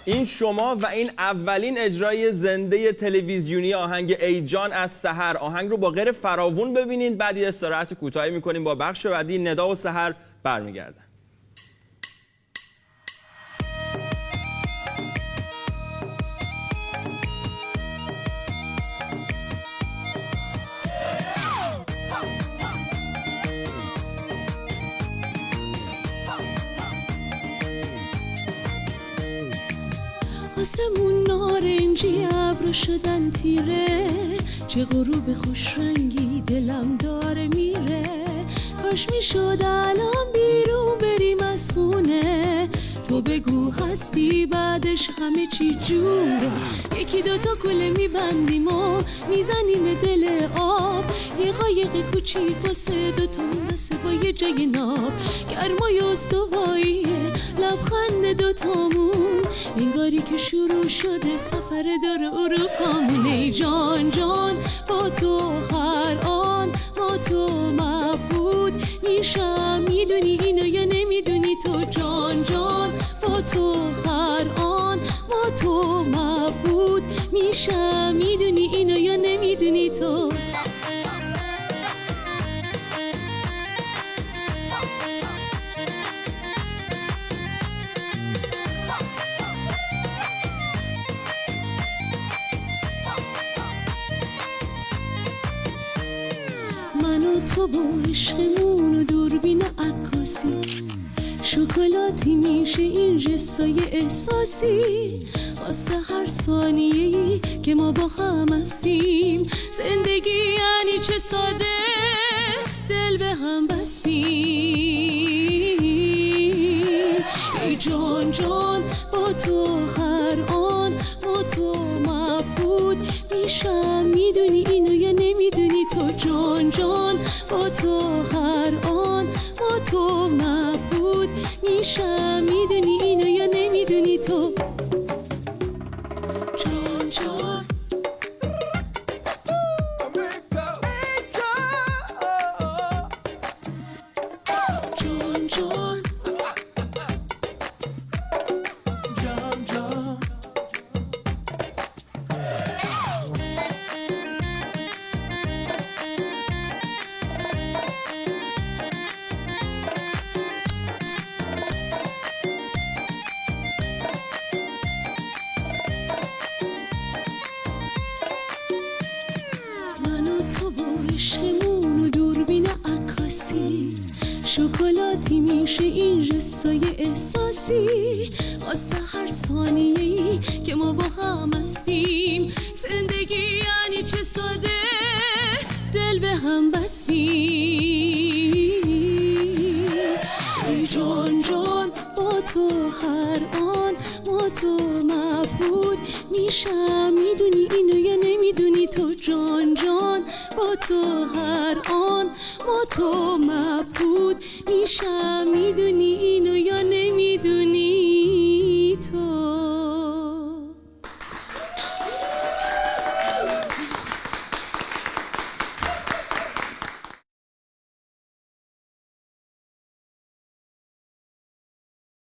این شما و این اولین اجرای زنده تلویزیونی آهنگ ای جان از سحر. آهنگ رو با غیر فراوون ببینید، بعد یه استراحت کوتاهی میکنیم، با بخش بعدی ندا و سحر برمیگردن. آسمون نارنجی، ابر شدن تیره، چه غروب خوش رنگی دلم داره میره. کاش میشد الان بیرون بریم از خونه، تو بگو هستی بعدش همه چی جوره. یکی دوتا کوله میبندیم و میزنیم دل آب، یه قایق کوچیک واسه دوتا واسه با یه جای ناب. گرمای استواییه لبخند دوتامون، انگاری که شروع شده سفر دور اروپامون. ای جان جان با تو هر آن با تو مبهود میشم، میدونی اینو یا نمیدونی تو؟ جان جان با تو هر آن با تو مبهود میشم، میدونی اینو یا نمیدونی تو؟ من و تو با عشقمون و دوربین عکاسی، شکلاتی میشه این جستای احساسی. واسه هر ثانیه‌ای که ما با هم هستیم، زندگی یعنی چه ساده دل به هم بستیم. ای جان جان با تو هر آن با تو مبهود میشم، میدونی اینو یا نمیدونی تو؟ جان جان با تو هر آن با تو مبهود میشم، میدونی اینو یا نمیدونی تو؟ جان جان جان جان تو با عشقمون و دوربین عکاسی، شکلاتی میشه این جستای احساسی. واسه هر ثانیه‌ای که ما با هم هستیم، زندگی یعنی چه ساده دل به هم بستیم. ای جان جان با تو هر آن با تو مبهود میشم، میدونی اینو یا نمیدونی تو؟ جان جان با تو هر آن با تو مبهود میشم، میدونی اینو یا نمیدونی؟